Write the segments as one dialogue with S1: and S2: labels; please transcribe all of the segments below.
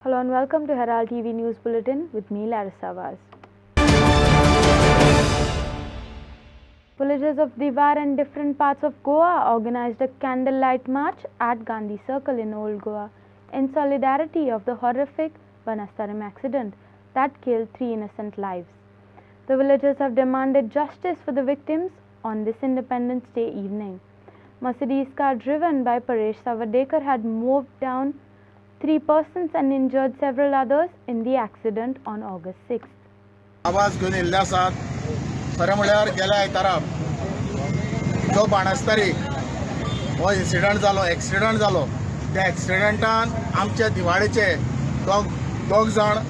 S1: Hello and welcome to Herald TV News Bulletin with me, Larissa Vaz. Villagers of Diwar and different parts of Goa organized a candlelight march at Gandhi Circle in Old Goa in solidarity of the horrific Banastaram accident that killed 3 innocent lives. The villagers have demanded justice for the victims on this Independence Day evening. Mercedes car driven by Paresh Savadekar had moved down 3 persons and injured several others in the accident on August 6th.
S2: आवाज घेवन येयल्ले आसात. खरें म्हळ्यार गेल्या आयतारा जो बाणस्तारी हो accident जालो त्या एक्सिडंटान आमचे दिवाळेचे दोग जाण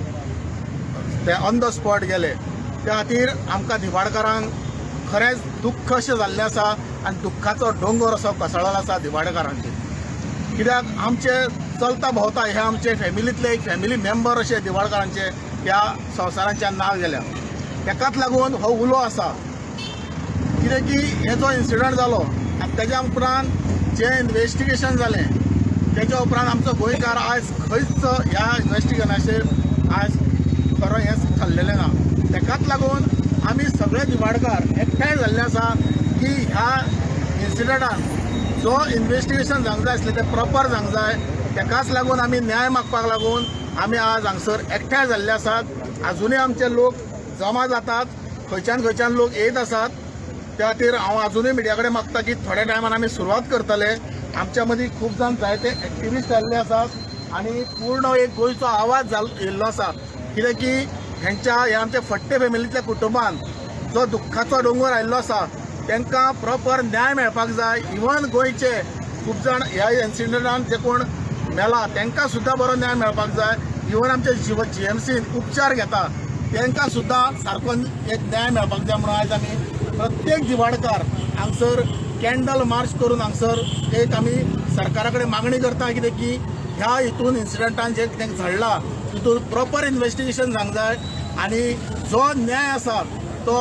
S2: ते ऑन द स्पॉट गेले. त्या खातीर आमकां दिवाडकारांक खरेंच दुख्ख अशें जाल्लें आसा आनी दुख्खाचो डोंगर असो कोसळ्ळो आसा दिवाडकारांचेर. कित्याक आमचे चलता भोंवता हे आमचे फॅमिलींतले एक फॅमिली मेंबर अशे दिवाडकारांचे ह्या संवसारांच्यान नांव गेल्या. तेकाच लागून हो उलो आसा कित्याक की हे जो इन्सिडंट जालो आनी तेज्या उपरांत जे इन्वेस्टिगेशन जालें तेज्या उपरांत आमचो गोंयकार आयज खंयच ह्या इन्वेस्टिगेशनाचेर आयज खरो हें थारलेलें ना. तेकाच लागून आमी सगळे दिवाडकार एकठांय जाल्ले आसा की ह्या इन्सिडंटान जो इन्वेस्टिगेशन जावंक जाय आसलें तें प्रॉपर जावंक जाय. तेकाच लागून आमी न्याय मागपाक लागून आमी आज हांगसर एकठांय जाल्ले आसात. आजुनूय आमचे लोक जमा जातात, खंयच्यान लोक येत आसात. त्या खातीर हांव आजुनूय मिडिया कडेन मागता की थोड्या टायमान आमी सुरवात करतले. आमच्या मदीं खूब जाण जायते एक्टिविस्ट जाल्ले आसात आनी पूर्ण एक गोंयचो आवाज येयल्लो आसा. कित्याक की हेंच्या हे आमच्या फट्टे फॅमिलींतल्या कुटुंबान जो दुख्खाचो डोंगर आयिल्लो आसा तांकां प्रॉपर न्याय मेळपाक जाय. इवन गोंयचे खूब जाण ह्या इन्सिडंटान जे कोण मेला तांकां सुद्दां बरो न्याय मेळपाक जाय. इवन आमचे GMCन उपचार घेता तांकां सुद्दां सारको एक न्याय मेळपाक जाय म्हणून आयज आमी प्रत्येक दिवाडकार हांगसर कॅन्डल मार्च करून हांगसर एक आमी सरकारा कडेन मागणी करता. कित्याक की ह्या हितून इन्सिडंटान जे कितें घडलां तितून प्रॉपर इन्वेस्टिगेशन जावंक जाय आनी जो न्याय आसा तो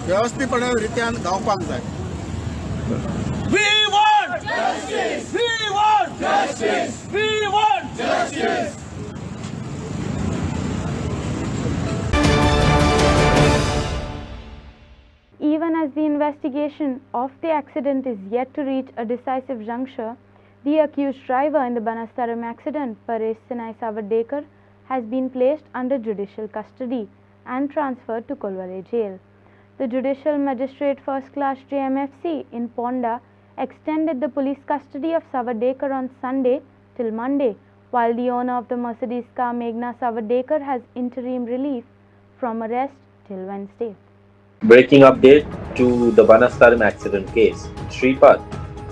S2: व्यवस्थितपणे रित्यान गावपाक जाय.
S3: We want justice! We want justice! We want justice!
S1: Even as the investigation of the accident is yet to reach a decisive juncture, the accused driver in the Banastaram accident, Paresh Savadekar, has been placed under judicial custody and transferred to Kolwale jail. The Judicial Magistrate First Class JMFC in Ponda extended the police custody of Savadekar on Sunday till Monday, while the owner of the Mercedes car, Meghna Savadekar, has interim relief from arrest till Wednesday.
S4: Breaking update to the Banastaram accident case. Shripad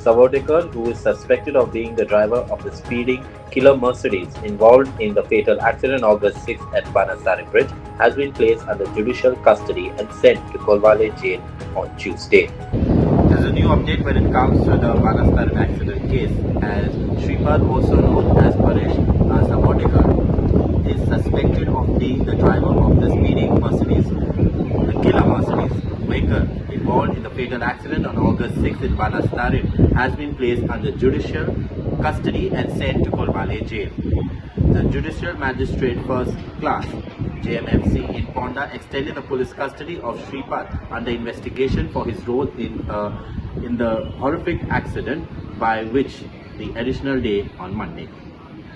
S4: Savadekar, who is suspected of being the driver of the speeding killer Mercedes involved in the fatal accident on August 6th at Banastaram Bridge, has been placed under judicial custody and sent to Kolwale jail on Tuesday. There's a new update when it comes to the Banastaram accident case, as Shripad, also known as Paresh Savadekar, is suspected of being the driver of the speeding Mercedes, the killer Mercedes vehicle involved in the fatal accident on August 6th in Banastaram, has been placed under judicial custody and sent to Kolwale jail. The Judicial Magistrate First Class JMFC in Ponda extended the police custody of Shripad under investigation for his role in the horrific accident, by which the additional day on Monday.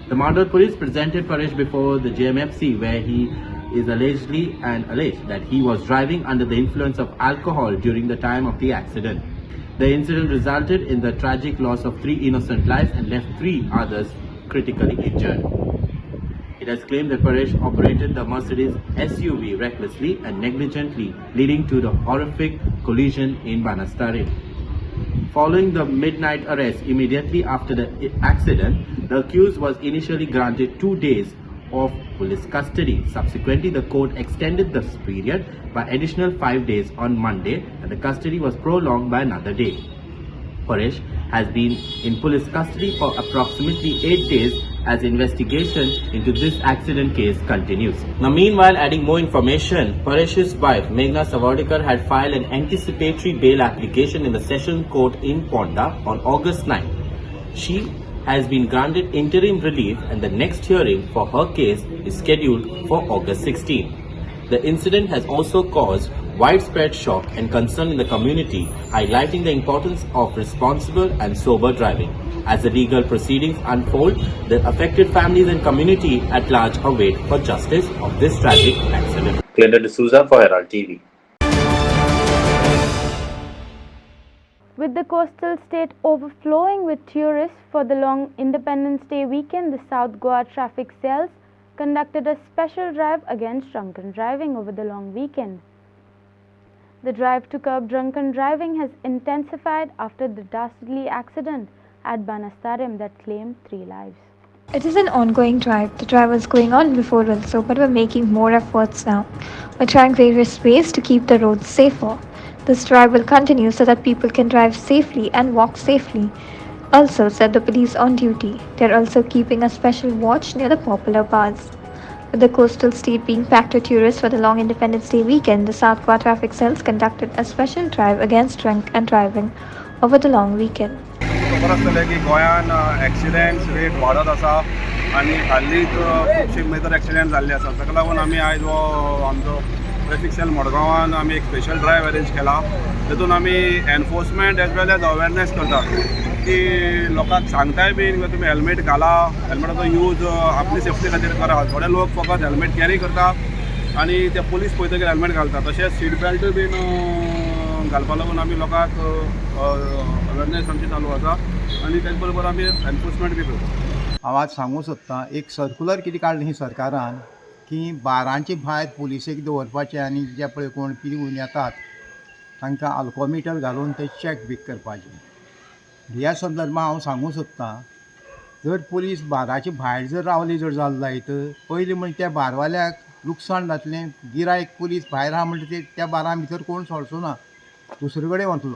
S4: The Mandal police presented Paresh before the JMFC, where he is alleged that he was driving under the influence of alcohol during the time of the accident. The incident resulted in the tragic loss of 3 innocent lives and left 3 others critically injured. It has claimed that Paresh operated the Mercedes SUV recklessly and negligently, leading to the horrific collision in Banastaram. Following the midnight arrest immediately after the accident, the accused was initially granted 2 days of police custody. Subsequently, the court extended this period by additional 5 days on Monday, and the custody was prolonged by another day. Paresh has been in police custody for approximately 8 days as investigation into this accident case continues. Now, meanwhile, adding more information, Paresh's wife, Meghna Savadekar, had filed an anticipatory bail application in the Session Court in Ponda on August 9. She has been granted interim relief and the next hearing for her case is scheduled for August 16. The incident has also caused widespread shock and concern in the community, highlighting the importance of responsible and sober driving. As the legal proceedings unfold, the affected families and community at large await for justice of this tragic accident. Clinton D'Souza for Herald TV.
S1: With the coastal state overflowing with tourists for the long Independence Day weekend, the South Goa traffic cells conducted a special drive against drunken driving over the long weekend. The drive to curb drunken driving has intensified after the dastardly accident at Banastaram that claimed 3 lives.
S5: It is an ongoing drive. The drive was going on before also, but we're making more efforts now. We're trying various ways to keep the roads safer. This drive will continue so that people can drive safely and walk safely. Also, said the police on duty. They're also keeping a special watch near the popular bars. With the coastal state being packed with tourists for the long Independence Day weekend, the South Goa traffic cells conducted a special drive against drunk and driving over the long weekend.
S6: खबर आसतलें की गोंयान accidents rate वाडत आसा आनी हालींच खुबशे major accident जाल्ले आसा ताका लागून आमी आयज हो आमचो ट्रॅफिक सेल मडगांवान आमी एक स्पेशल ड्रायव्ह अरेंज केला तातूंत आमी enforcement as well as awareness करता की लोकांक सांगताय बीन की तुमी हेल्मेट घाला हेल्मेटाचो यूज आपली सेफ्टी खातीर करा थोडे लोक फकत हेल्मेट कॅरी करता आनी ते पुलीस पळयतकीर हेल्मेट घालता तशेंच सीट बेल्ट बीन घालपा लागून आमी लोकांक अवेरनेस आमची चालू आसा आनी तेच बरोबर आमी एनफोर्समेंट बी करता.
S2: हांव आज सांगूं सोदतां एक सर्कुलर कितें काडलें ही सरकारान की बारांचे भायर पुलिसेक दवरपाचें आनी जे पळय कोण पिवन येतात तांकां आल्कोमिटर घालून ते चॅक बीक करपाचें. ह्या संदर्भांत हांव सांगूं सोदतां जर पुलीस बाराचे भायर जर रावली जर जालें जायत पयलीं म्हणजे त्या बारवाल्याक लुकसाण जातलें गिरायक पुलीस भायर आहा म्हणटा त्या बारा भितर कोण सोडचो ना दुसरे कडेन वतलो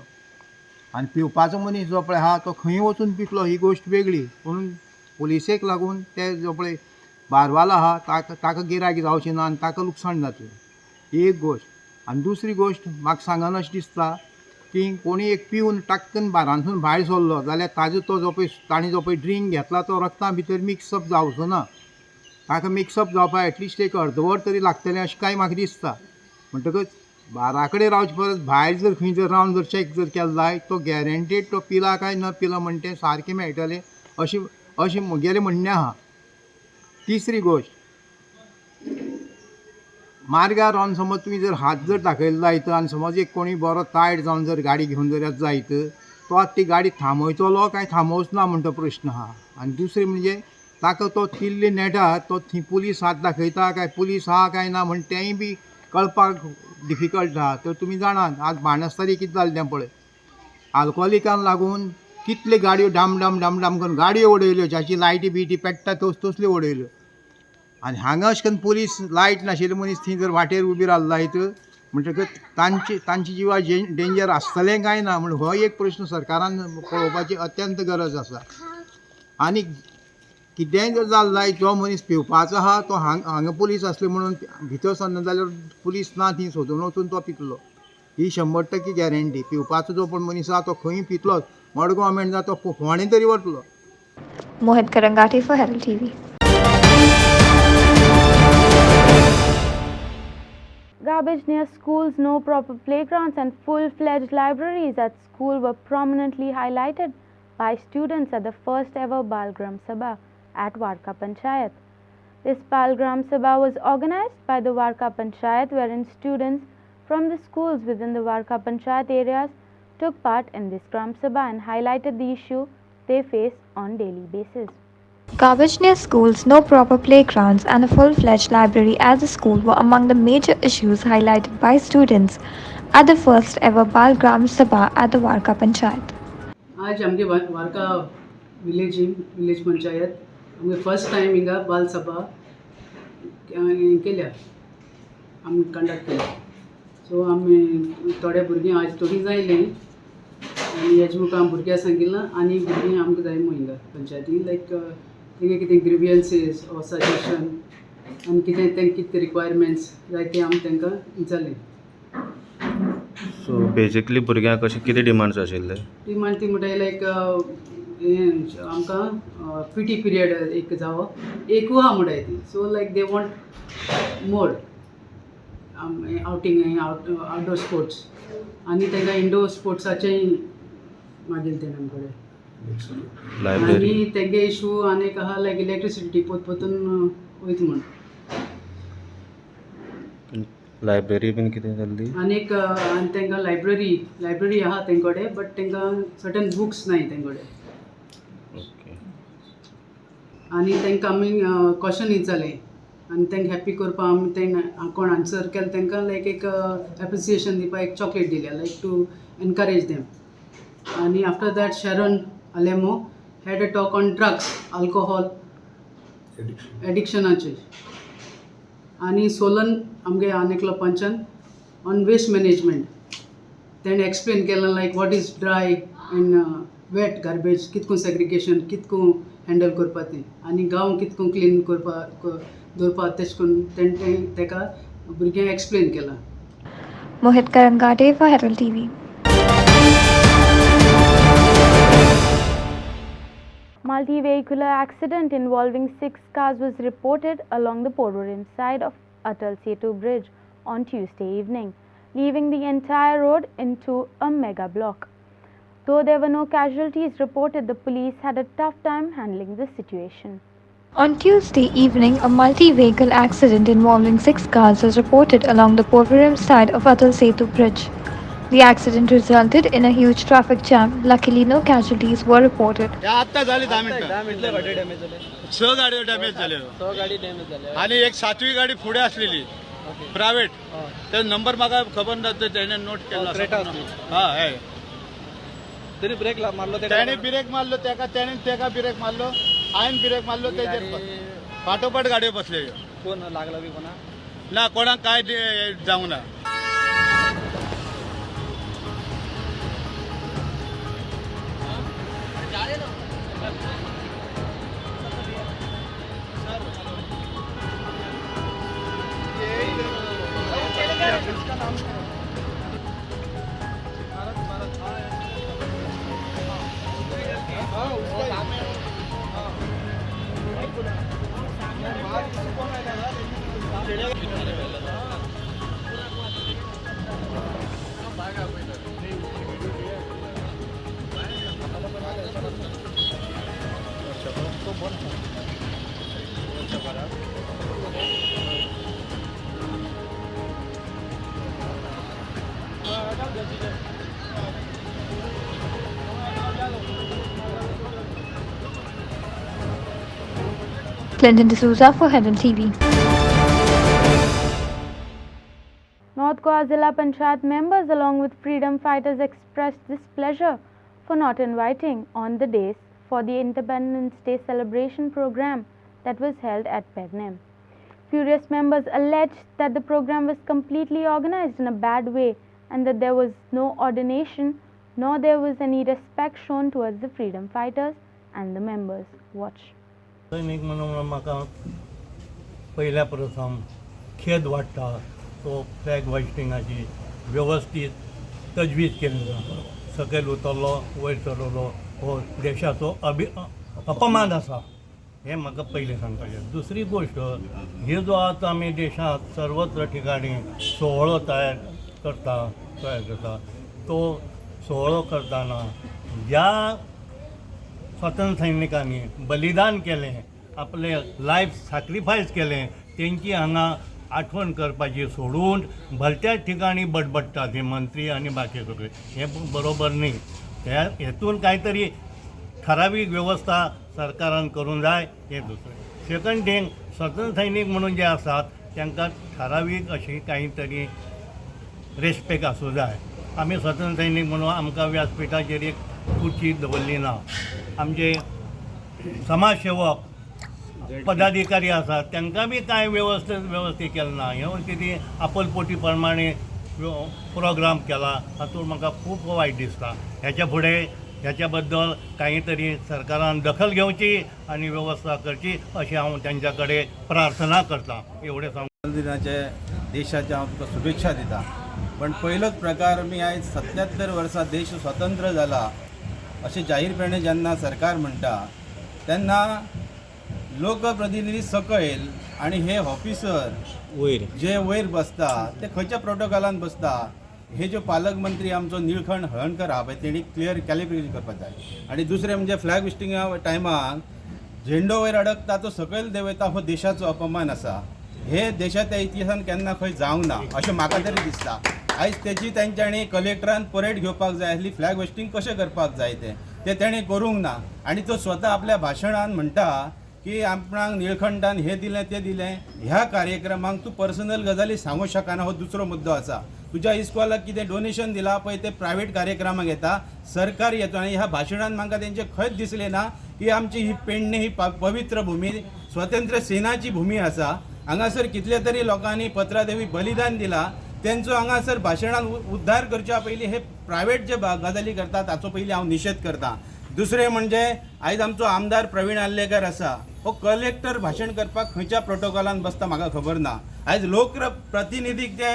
S2: आनी पिवपाचो मनीस जो पळय आहा तो खंय वचून पितलो ही गोश्ट वेगळी म्हणून पुलिसेक लागून ते जो पळय बारवालो आहा ताका गिरायक जावचें ना आनी ताका लुकसाण जातलें ही एक गोश्ट. आनी दुसरी गोश्ट म्हाका सांगन अशें दिसता की कोणी एक पिवन टाक्कन बारांतून भायर सरलो जाल्यार ताजो तो जो पळय ताणें जो पळय ड्रिंक घेतला तो रक्ता भितर मिक्सअप जावचो ना ताका मिक्सअप जावपाक एटलिस्ट एक अर्दवर तरी लागतलें अशें कांय म्हाका दिसता. म्हणटकच बारा कडेन रावचे परस भायर जर खंय जर रावन जर चॅक जर केलो जायत तो गॅरंटेड तो पिला काय न पिला म्हण तें सारकें मेळटलें अशें म्हगेलें म्हणणें आहा. तिसरी गोश्ट मार्गार रावन समज तुमी जर हात जर दाखयलो जायत आनी समज एक कोणी बरो तायट जावन जर गाडी घेवन जर येत जायत तो आतां ती गाडी थांबयतलो काय थांबोवच ना म्हणटा प्रश्न आहा. आनी दुसरी म्हणजे ताका तो किल्ली नेटा तो थंय पुलीस हात दाखयता काय पुलीस आहा काय ना म्हण तेंय बी कळपाक डिफिकल्ट आहा. तर तुमी जाणात आज बाणस्तारी कितें जालें तें पळय आल्कोहोलिकान लागून कितले गाडयो डाम डाम डाम डाम करून गाडयो उडयल्यो जाची लायटी बिटी पेट्टा तसल्यो उडयल्यो आनी हांगा अशें करून पुलीस लायट नाशिल्ले मनीस थंय जर वाटेर उबी रावले जायत म्हणटकच तांची जिवा डेंजर आसतलें काय ना म्हण हो एक प्रश्न सरकारान पळोवपाची अत्यंत गरज आसा. आनी कितेंय जर जालें जायत जो मनीस पिवपाचो आहा तो हांगा पुलीस आसले म्हणून भितर सरना जाल्यार पुलीस ना थंय सोदून वचून तो पितलो ही 100% गॅरंटी. पिवपाचो जो पण मनीस आहा तो खंय पितलोच मडगांव मेळना तो फोंडें तरी वतलो.
S5: Mohit Karangati for Herald TV.
S1: Garbage near schools, no proper playgrounds and full-fledged libraries at school were prominently highlighted by students at the first ever Balgram Sabha at Warka Panchayat. This Balgram Sabha was organized by the Warka Panchayat wherein students from the schools within the Warka Panchayat areas took part in this Gram Sabha and highlighted the issue they face on daily basis.
S5: Garbage near schools, no proper playgrounds, and a full-fledged library at the school were among the major issues highlighted by students at the first ever Balgram Sabha at the Warka Panchayat.
S7: आज आमगे वार्का village panchayat आमगे first time हिंगा बाल सभा केल्या आमी conduct केल्या. सो आमी थोडे भुरगीं आज थोडीं जायलीं आनी हेजे मुखार भुरग्यां सांगिल्लें आनी भुरगीं आमकां जाय हिंगा पंचायती लायक तेंगे कितें ग्रिवियन्सीस ऑर सजेशन आनी कितें तेंकां कितें रिक्वायरमेंट्स जाय ते आमी तेंकां विचारलें.
S8: सो बेजिकली भुरग्यांक अशें कितें डिमांड्स आशिल्ले?
S7: डिमांड ती म्हणटाय लायक आमकां पीटी पिरियड एक जावो एकू आहा म्हणटाय ती. So like they want more outing outdoor sports आनी तांकां इंडोर स्पोर्ट्साचेंय मागीर तें आमकडे आनी तेंगे इशू आनीक आहा लायक इलेक्ट्रिसिटी पोतून वयता म्हण.
S8: लायब्ररी बीन कितें जाल्ली
S7: आनीक आनी तांकां लायब्ररी आहा तेंकोडे बट तांकां सर्टन बुक्स नाय तेंकोडे. आनी तांकां आमी क्वेश्चन विचारले आनी तांकां हॅप्पी करपा आमी तांकां कोण आन्सर केलें तांकां लायक एक एप्रिसिएशन दिवपा एक चॉकलेट दिल्या लायक टू एनकरेज देम. आनी after that Sharon Alemao had a talk on drugs alcohol एडिक्शनाचे. आनी सोलन आमगे आनेकलो पंचान ऑन वेस्ट मॅनेजमेंट तेणें एक्सप्लेन केलें like what is dry and wet garbage कितको सेग्रिगेशन कितको हँडल करपा तें आनी गांव कितको क्लीन करपा दवरपा तेश करून तेणें तेका भुरग्यांक एक्सप्लेन केलां.
S5: Mohit Karangate for Herald TV.
S1: Multi-vehicular accident involving 6 cars was reported along the Porvorim side of Atal Setu Bridge on Tuesday evening, leaving the entire road into a mega block. Though there were no casualties reported, the police had a tough time handling the situation.
S5: On Tuesday evening, a multi-vehicle accident involving 6 cars was reported along the Porvorim side of Atal Setu Bridge. The accident resulted in a huge traffic jam. Luckily, no casualties were reported.
S2: आता झाली 10 मिनिटं. 6 गाडी damage झाल्या आणि एक 7वी गाडी पुढे असलेली प्रायव्हेट तर नंबर मागा खबर नव्हतं त्याने नोट केला. हा आहे
S3: तरी ब्रेक मारलो
S2: त्याने ब्रेक मारलो त्याका ब्रेक मारलो आयन ब्रेक मारलो त्याच्यात पाठोपाठ गाडी बसले.
S3: कोण लागला बी कोणा
S2: ना कोणा काय जाऊ ना.
S5: Clinton D'Souza for Herald TV.
S1: North Goa Zilla Panchayat members along with freedom fighters expressed displeasure for not inviting on the days for the Independence Day celebration program that was held at Pernem. Furious members alleged that the program was completely organized in a bad way and that there was no ordination nor there was any respect shown towards the freedom fighters and the members. Watch.
S9: सैनिक म्हणून म्हाका पहिल्या प्रथम खेद वाडटा तो flag होइस्टिंगाची वेवस्थीत तजवीज केली जाता. सकयल उतरलो वयर चडलो हो देशाचो अपमान आसा हें म्हाका पयलीं सांगपाचें. दुसरी गोश्ट हे जो आतां आमी देशांत सर्वत्र ठिकाणी सोहळो तयार करता तो सोहळो करतना ज्या स्वातंत्र्य सैनिकांनी बलिदान केलें आपले लायफ सॅक्रिफायस केलें तेंची हांगा आठवण करपाची सोडून भलत्याच ठिकाणी बडबडटात हे मंत्री आनी बाकी सगळे. हें बरोबर न्ही. त्या हेतून कांय ठरावीक वेवस्था सरकारान करूंक जाय हें दुसरें. सेकंड थिंग स्वातंत्र्य सैनीक म्हणून जे आसात तांकां ठरावीक अशी कांय तरी रेस्पेक्ट आसूं जाय. आमी स्वातंत्र्य सैनीक म्हणून आमकां व्यासपीठाचेर एक खुर्ची दवरली ना. आमचे समाजसेवक पदाधिकारी आसात तांकां बी कांय वेवस्थीत केलें ना. हे कितें आपलपोटी प्रमाणे प्रोग्राम केला हातूंत म्हाका खूब वायट दिसता. हेच्या फुडें ह्याच्या बद्दल काही तरी सरकारान दखल घेवची आणि व्यवस्था करची अशी हांव त्यांच्या कडेन प्रार्थना करता. एवढे सांगून
S10: दिनाचे देशाच्या हांव तुका शुभेच्छा दिता. पण पहिलोच प्रकार मी आयज 77 वर्सां देश स्वतंत्र जाला अशें जाहीरपणे जेन्ना सरकार म्हणटा तेन्ना लोकप्रतिनिधी सकयल आणि हे ऑफिसर
S8: वयर
S10: जे वयर बसता ते खंयच्या प्रोटोकॉलान बसता हे जो पालकमंत्री आमचो निळखंड हळणकर आहा पळय तेणी क्लियर कॅलिब्रेशन करपाक जाय. आणि दुसरें म्हणजे फ्लॅग होस्टिंगा टायमाक झेंडो वयर अडकता तो सकयल देंवयता हो देशाचो अपमान आसा. हे देशाच्या इतिहासान केन्ना खंय जावंक ना अशें म्हाका तरी दिसता. आयज तेची तेंच्यांनी कलेक्टरान परेड घेवपाक जाय आसली फ्लॅग होस्टिंग कशें करपाक जाय ते तेणें करूंक ना. आणि तो स्वता आपल्या भाशणान म्हणटा की आपणाक निळखंडान हे दिलें ते दिलें. ह्या कार्यक्रमाक तूं पर्सनल गजाली सांगूंक शकना हो दुसरो मुद्दो आसा. तुज्या इस्कॉलाक कितें डोनेशन दिलां पळय ते प्रायवेट कार्यक्रमाक येता, सरकार येतो. आनी ह्या भाशणान म्हाका तेंचें खंयच दिसलें ना की आमची ही पेडणे ही पवित्र भूमी स्वतंत्र सेनाची भूमी आसा. हांगासर कितले तरी लोकांनी पत्रादेवी बलिदान दिलां. तेंचो हांगासर भाशणान उद्धार करच्या पयलीं हे प्रायवेट जे गजाली करता ताचो पयलीं हांव निशेध करतां. दुसरें म्हणजे आयज आमचो आमदार प्रवीण आल्लेकर आसा हो कलेक्टर भाशण करपाक खंयच्या प्रोटोकॉलान बसता म्हाका खबर ना. आयज लोकप्रतिनिधीक ते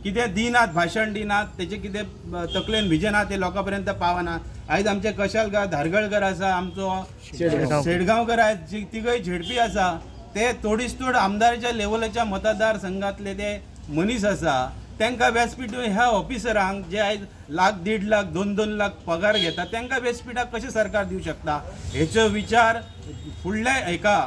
S10: कितें दिनात भाशण दिनात तेचे कितें तकलेन भिजेना ते लोकां पर्यंत पावना. आयज आमचे कशालकार धारगळकर आसा, आमचो शेडगांवकर आयज तिगय झेडपी आसा, ते तोडीस-तोड आमदाराच्या लेवलाच्या मतदार संघातले ते मनीस आसा. तांकां व्यासपीठ ह्या ऑफिसरांक जे आयज लाख 1.5 लाख 2-2 लाख पगार घेता तांकां व्यासपीठाक कशें सरकार दिवंक शकता. हेचो विचार फुडल्या हेका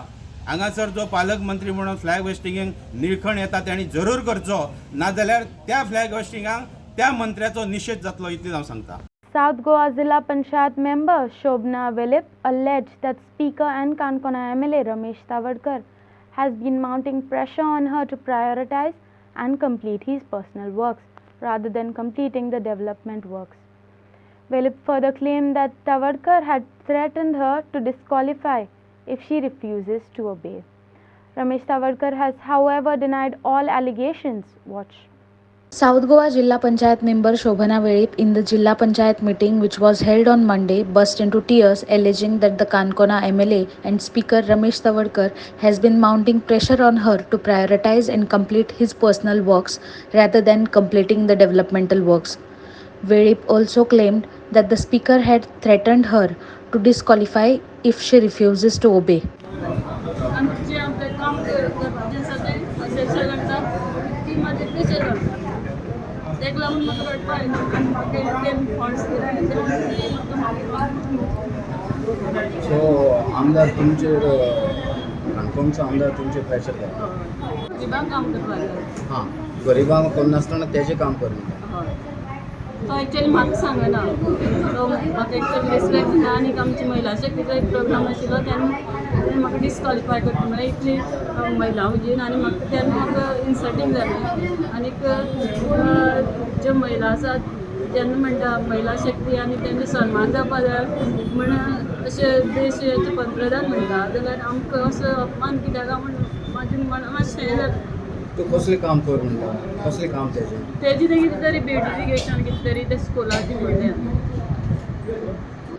S10: हांगासर जो पालकमंत्री म्हणून फ्लॅग होस्टिंगेक निळखण येता तांणी जरूर करचो. नाजाल्यार त्या फ्लॅग होस्टिंगाक त्या मंत्र्याचो निशेध जातलो इतलें हांव सांगता.
S1: South Goa Zilla Panchayat member Shobna Velip alleged that Speaker and Kankona MLA Ramesh Tavadkar has been mounting pressure on her to prioritize and complete his personal works rather than completing the development works. Velip further claimed that Tavadkar had threatened her to disqualify if she refuses to obey. Ramesh Tavadkar has, however, denied all allegations. Watch.
S11: South Goa Jilla Panchayat member Shobhana Velip in the Jilla Panchayat meeting which was held on Monday burst into tears alleging that the Kankona MLA and Speaker Ramesh Tavadkar has been mounting pressure on her to prioritize and complete his personal works rather than completing the developmental works. Velip also claimed that the Speaker had threatened her to disqualify if she refuses to obey.
S12: सो आमदार तुमचे काणकोणचो आमदार तुमचे pressure करता
S7: गरिबांक काम करपाक.
S12: हां गरिबांक कोण नासतना तेजें काम करता.
S7: तो एक्चुअली म्हाका सांगना. तो म्हाका एक्चुअली रिस्पेक्ट दिना. आनी आमची महिला शक्तीचो एक प्रोग्राम आशिल्लो तेन्ना म्हाका डिस्क्वॉलिफाय करता म्हळ्यार इतली महिला वजीन आनी म्हाका तेन्ना म्हाका इन्सल्टींग जालें. आनीक ज्यो महिला आसात जेन्ना म्हणटा महिला शक्ती आनी तेंचे सन्मान जावपा जाय म्हण अशें देशाचे पंतप्रधान म्हणटा जाल्यार आमकां असो अपमान कित्याक म्हण म्हाजें मना मातशें हें जाता.
S12: तूं कसलें काम कर म्हणटा कसलें काम तेजें
S7: तेजी तें कितें तरी ब्युटिफिकेशन कितें तरी ते स्कुलाची म्हणलें.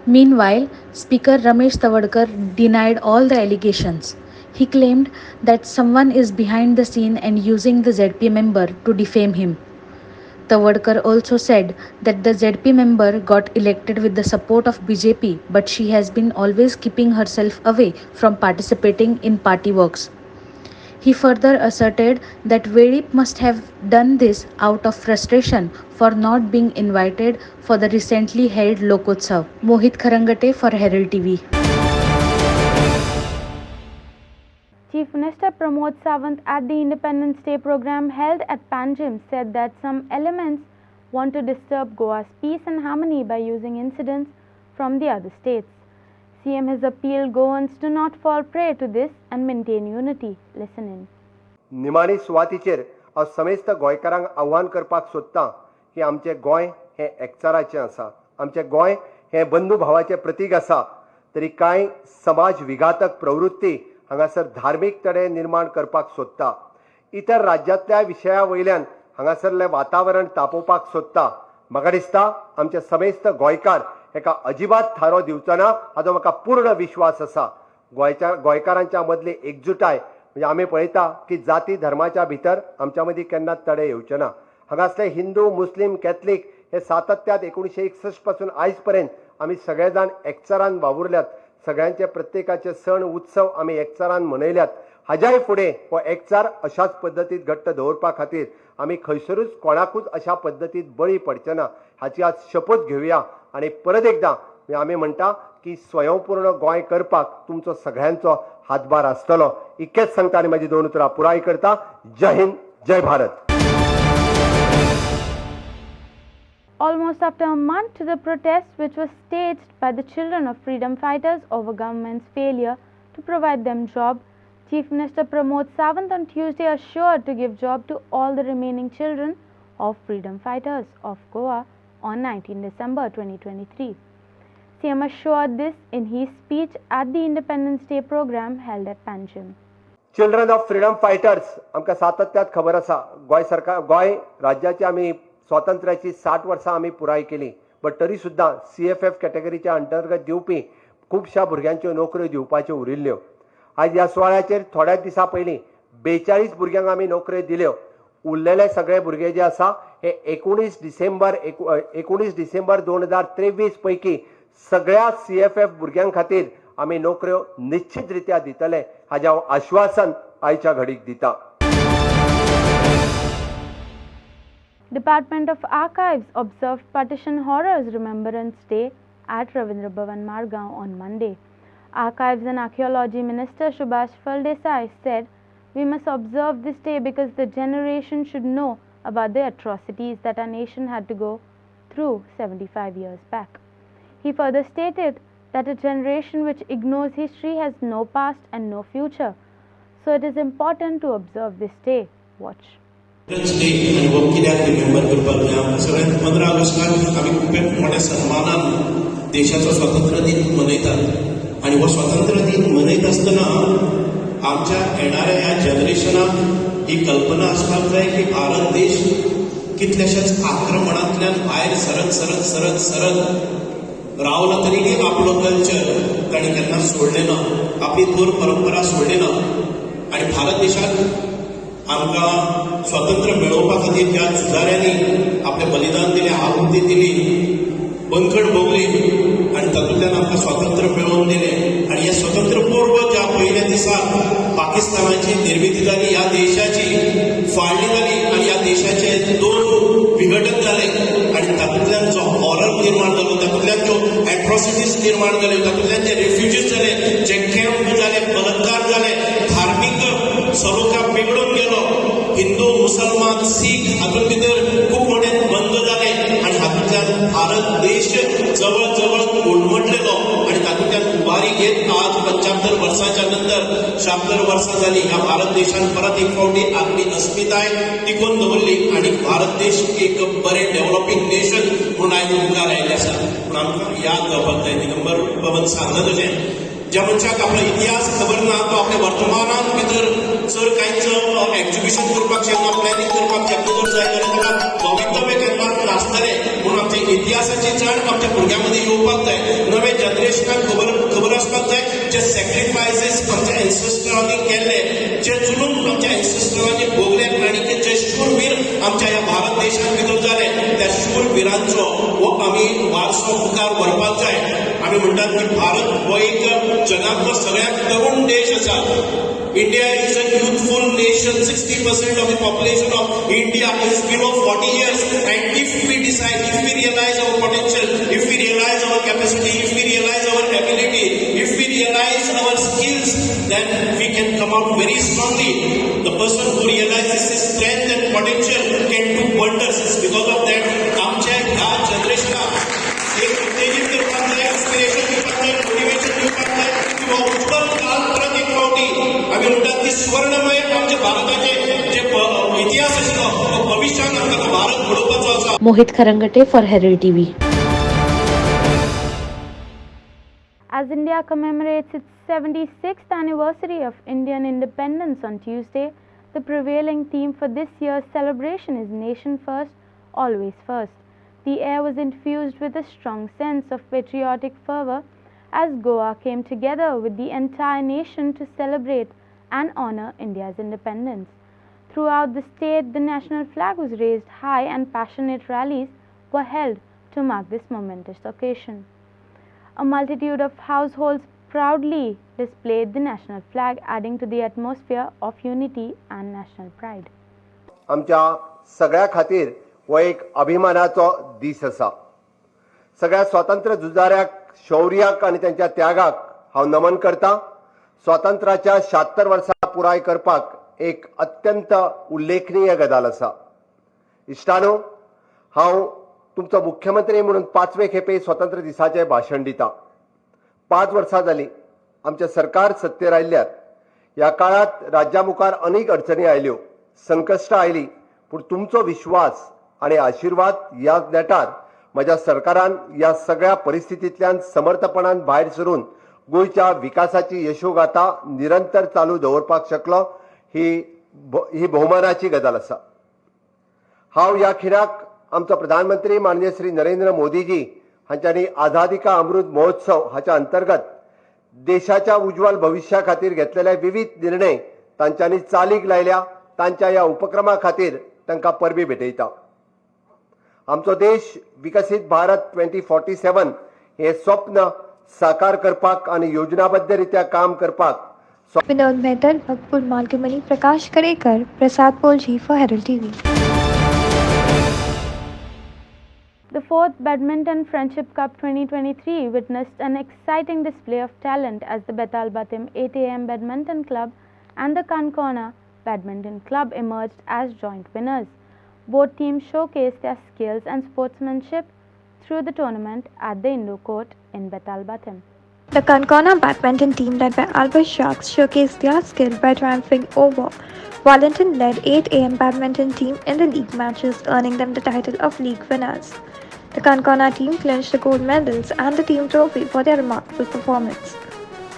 S11: Meanwhile, Speaker Ramesh Tavadkar denied all the allegations. He claimed that someone is behind the scene and using the ZP member to defame him. Tavadkar also said that the ZP member got elected with the support of BJP, but she has been always keeping herself away from participating in party works. He further asserted that Velip must have done this out of frustration for not being invited for the recently held Lokotsav. Mohit Kharangate for Herald TV.
S1: Chief Minister Pramod Sawant at the Independence Day program held at Panjim said that some elements want to disturb Goa's peace and harmony by using incidents from the other states. CM has appealed Goans to not fall prey to this and maintain unity. Listen in.
S13: निमाणी सुवातीचेर हांव समेस्त गोंयकारांक आव्हान करपाक सोदतां की आमचें गोंय हें एकचाराचें आसा. आमचें गोंय हें बंधू भावाचें प्रतीक आसा. तरी कांय समाज विघातक प्रवृत्ती हांगासर धार्मीक तडे निर्माण करपाक सोदता. इतर राज्यांतल्या विशया वयल्यान हांगासरलें वातावरण तापोवपाक सोदता. म्हाका दिसता आमचे समेस्त गोंयकार हेका अजिबात थारो दिवचो ना हाचो म्हाका पूर्ण विश्वास आसा. गोंयकारांच्या मदली एकजुटाय म्हणजे आमी पळयता की जाती धर्माच्या भितर आमच्या मदीं केन्नाच तडे येवचे ना. हांगासले हिंदू मुस्लीम कॅथलीक हे सातत्यात 1961 पासून आयज पर्यंत आम्ही सगळेजाण एकचारान वावुरल्यात, सगळ्यांचे प्रत्येकाचे सण उत्सव आम्ही एकचारान मनयल्यात. हाज्याय फुडें हो एकचार अशाच पद्दतीत घट्ट दवरपा खातीर आमी खंयसरूच कोणाकूच अशा पद्दतीत बळी पडचे ना हाची आज शपथ घेवया. आणि परत एकदां आमी म्हणटा की स्वयंपूर्ण गोंय करपाक तुमचो सगळ्यांचो हातभार आसतलो. इतकेंच सांगता आनी म्हाजी 2 उतरां पुराय करता. जय हिंद, जय Bharat.
S1: Almost after a month to the protest which was staged by the children of freedom fighters over government's failure to provide them job, Chief Minister Pramod Sawant on Tuesday assured to give job to all the remaining children of freedom fighters of Goa on 19 December 2023. CM assured this in his speech at the Independence Day program held at Panjim.
S13: Children of freedom fighters आमकां सातत्यात खबर आसा. गोंय राज्याची आमी स्वातंत्र्याची 60 वर्सां आमी पुराय केली. बट तरी सुद्दां CFF कॅटेगरीच्या अंतर्गत दिवपी खुबश्या भुरग्यांच्यो नोकऱ्यो दिवपाच्यो उरिल्ल्यो. आज ह्या सुवाळ्याचेर थोड्या दिसा पयलीं 42 भुरग्यांक आमी नोकऱ्यो दिल्यो. उरलेले सगळे भुरगे जे आसा हे 19 डिसेंबर 2023 पैकी सगळ्या CFF भुरग्यां खातीर आमी नोकऱ्यो निश्चित रित्या दितले हाचें हांव आश्वासन आयच्या घडीक दिता.
S1: Department of Archives observed Partition Horrors Remembrance Day at Ravindra Bhavan, Margao on Monday. Archives and Archaeology Minister Subhash Desai said, "We must observe this day because the generation should know about the atrocities that our nation had to go through 75 years back." He further stated that a generation which ignores history has no past and no future. So it is important to observe this day. Watch.
S14: Day आणि हो कित्याक remember करपाक जाय. सगळ्यांत 15 ऑगस्टाक आमी खूब मोठ्या सन्मानान देशाचो स्वातंत्र्य दिन मनयतात. आणि हो स्वातंत्र्य दिन मनयत आसतना आमच्या येणाऱ्या ह्या जनरेशनाक ही कल्पना आसपाक जाय की भारत देश कितल्याशाच आक्रमणांतल्यान भायर सरत सरत सरत सरत रावला तरी आपलो कल्चर ताणी केन्ना सोडले ना, आपली थोर परंपरा सोडली ना. आणि भारत देशात आमकां स्वातंत्र्य मेळोवपा खातीर त्या झुजाऱ्यांनी आपलें बलिदान दिलें, आहुती दिली, बंकट भोगली आणि तातूंतल्यान आमकां स्वातंत्र्य मेळोवन दिलें. आणि हे स्वातंत्र्य पर्व ज्या पयल्या दिसाक पाकिस्तानाची निर्मिती जाली, ह्या देशाची फाळणी जाली आणि ह्या देशाचे 2 विघटन जाले आणि तातूंतल्यान जो हॉरर निर्माण जालो, तातूंतल्यान ज्यो एट्रॉसिटीज निर्माण जाल्यो, तातूंतल्यान जे रेफ्युजीज जाले, जे कॅम्प जाले, बलात्कार जाले, धार्मीक सलोखा बिगडून गेलो, हिंदू मुसलमान सीख हातूंत भितर खूब मोठे बंद जाले आणि हातूंतल्यान भारत देश जवळ जवळ कोलमडलेलो आणि तातूंतल्यान उबारी घेत आज 75 वर्सांच्या नंतर 76 वर्सां जाली. ह्या भारत देशान परत एक फावटी आपली अस्मिताय टिकून दवरली आणि भारत देश एक बरें डेव्हलपिंग नेशन म्हणून आयज मुखार आयिल्लें आसा. पूण आमकां याद जावपाक जाय, दिगंबर बाबान सांगला तशें ज्या मनशाक आपलो इतिहास खबर ना तो आपल्या वर्तमानांत भितर जर कांयच एक्झिबिशन करपाक शकना, प्लॅनिंग करपाक शकना जर जाय जाल्यार ताका भवितव्य केन्नाच नासतलें. म्हणून आमच्या इतिहासाची जाण आमच्या भुरग्यां मदीं येवपाक जाय. नवे जनरेशनाक खबर आसपाक जाय जे सॅक्रिफायसीस आमच्या एन्सेस्टरांनी केल्ले, जे जुलूम आमच्या एन्सेस्टरांनी भोगले आणि जे शूरवीर आमच्या ह्या भारत देशांत भितर जाले, त्या शूरवीरांचो हो आमी वारसो मुखार व्हरपाक जाय. आमी म्हणटात की भारत हो एक जगातलो सगळ्यात तरुण देश आसा. India is a youthful nation. 60% of the population of India is below 40 years. And if we decide, if we realize our potential, if we realize our capacity, if we realize our ability, if we realize our skills, then we can come out very strongly. The person who realizes his strength and potential can do wonders. Because of that, आमच्या ह्या जनरेशनाक एक उत्तेजित करपाक जाय, inspiration दिवपाक जाय, motivation दिवपाक जाय. किंवा उत्तम काल परत एक फावटी आमी म्हणटात की स्वर्णमय आमच्या भारताचे जे इतिहास आशिल्लो तो भविश्यात आमकां भारत घडोवपाचो आसा.
S11: Mohit Kharangate for Herald TV.
S1: As India commemorates its 76th anniversary of Indian independence on Tuesday, the prevailing theme for this year's celebration is Nation First, Always First. The air was infused with a strong sense of patriotic fervor as Goa came together with the entire nation to celebrate and honor India's independence. Throughout the state, the national flag was raised high and passionate rallies were held to mark this momentous occasion. A multitude of households proudly displayed the national flag, adding to the atmosphere of unity and national pride.
S13: आमच्या सगळ्या खातीर हो एक अभिमानाचो दीस आसा. सगळ्या स्वातंत्र्य झुजाऱ्याक, शौर्याक आनी त्यांच्या त्यागाक हांव नमन करता. स्वातंत्र्याच्या 76 वर्सां पुराय करपाक एक अत्यंत उल्लेखनीय गजाल आसा. इश्टानो, हांव तुमचो मुख्यमंत्री म्हणून 5वे खेपे स्वातंत्र्य दिसाचें भाशण दिता. 5 वर्सां जालीं आमचें सरकार सत्तेर आयिल्ल्यात. ह्या काळात राज्या मुखार अनेक अडचणी आयल्यो, संकश्टां आयलीं, पूण तुमचो विश्वास आनी आशिर्वाद ह्या नेटार म्हज्या सरकारान ह्या सगळ्या परिस्थितींतल्यान समर्थपणान भायर सरून गोंयच्या विकासाची यशोगाथा निरंतर चालू दवरपाक शकलो ही भोवमानाची गजाल आसा. हांव ह्या खिणाक आमचो प्रधानमंत्री माननीय श्री नरेंद्र मोदीजी हांच्यांनी आझादी का अमृत महोत्सव हाच्या अंतर्गत देशाच्या उज्वल भविष्या खातीर घेतलेले विविध निर्णय तांच्यांनी चालीक लायल्या. तांच्या ह्या उपक्रमा खातीर तांकां परबी भेटयता. आमचो देश विकसीत भारत 2047 हे स्वप्न साकार करपाक आनी योजनाबद्ध रित्या काम करपाक
S5: विनोद मेहतर, भक्तपुर मालकीमनी, प्रकाश करेकर, प्रसाद पोलजी for Herald TV.
S1: The 4th Badminton Friendship Cup 2023 witnessed an exciting display of talent as the Betal Batim 8 AM Badminton Club and the Kankona Badminton Club emerged as joint winners. Both teams showcased their skills and sportsmanship through the tournament at the indoor court in Betal Batim.
S5: The Kankona badminton team led by Albert Sharks showcased their skill by triumphing over Wallington-led 8 AM badminton team in the league matches, earning them the title of league winners. The Kankona team clinched the gold medals and the team trophy for their remarkable performance.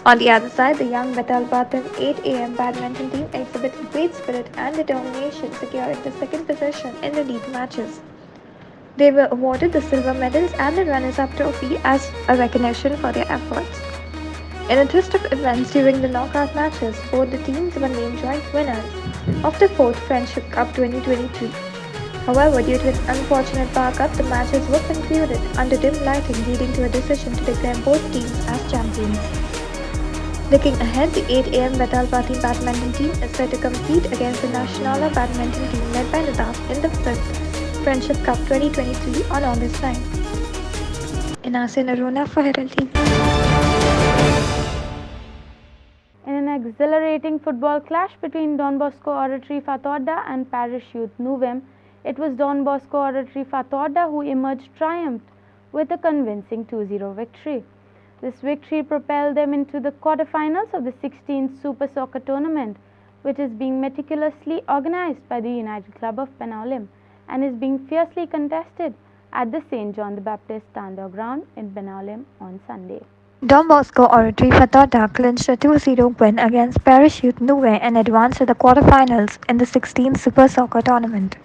S5: On the other side, the young Betal Batim 8 AM badminton team exhibited great spirit and determination, securing the second position in the league matches. They were awarded the silver medals and the runners-up trophy as a recognition for their efforts. In a twist of events during the knockout matches, both the teams were named joint winners of the 4th Friendship Cup 2023. However, due to an unfortunate power-up, the matches were concluded under dim lighting, leading to a decision to declare both teams as champions. Looking ahead, the 8 AM Betal Batim badminton team is set to compete against the Nationala badminton team led by Nadaf in the 5th Friendship Cup 2023 on August 9. Inasin Aruna for Herald TV.
S1: In an exhilarating football clash between Don Bosco Oratory Fatorda and Parish Youth Nuvem, it was Don Bosco Oratory Fatorda who emerged triumphed with a convincing 2-0 victory. This victory propelled them into the quarterfinals of the 16th Super Soccer tournament, which is being meticulously organized by the United Club of Benaulim and is being fiercely contested at the St. John the Baptist Standard Ground in Benaulim on Sunday.
S5: Don Bosco Oratory Fatorda clinched a 2-0 win against Parish Youth Nuve and advanced to the quarterfinals in the 16th Super Soccer tournament.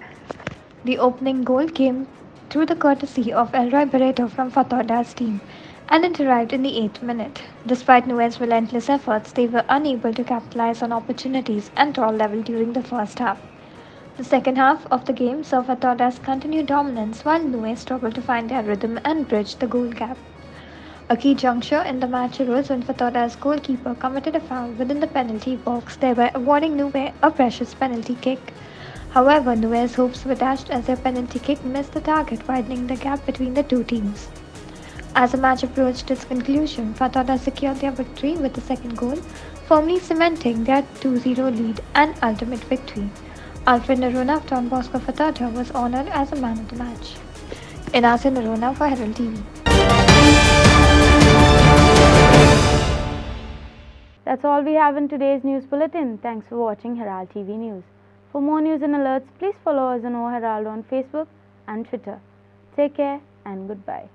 S5: The opening goal came through the courtesy of Elroy Barreto from Fatorda's team, and it arrived in the 8th minute. Despite Nuve's relentless efforts, they were unable to capitalize on opportunities and draw level during the first half. The second half of the game saw Fatorda's continued dominance while Nuve struggled to find their rhythm and bridge the goal gap. A key juncture in the match arose when Fatorda's goalkeeper committed a foul within the penalty box, thereby awarding Nuve a precious penalty kick. However, Nuve's hopes were dashed as their penalty kick missed the target, widening the gap between the two teams. As the match approached its conclusion, Fatorda secured their victory with the second goal, firmly cementing their 2-0 lead and ultimate victory. Alfred Narona of Don Bosco Fatorda was honoured as a man of the match. Inasin Narona for Herald TV.
S1: That's all we have in today's news bulletin. Thanks for watching Herald TV News. For more news and alerts, please follow us on O Herald on Facebook and Twitter. Take care and goodbye.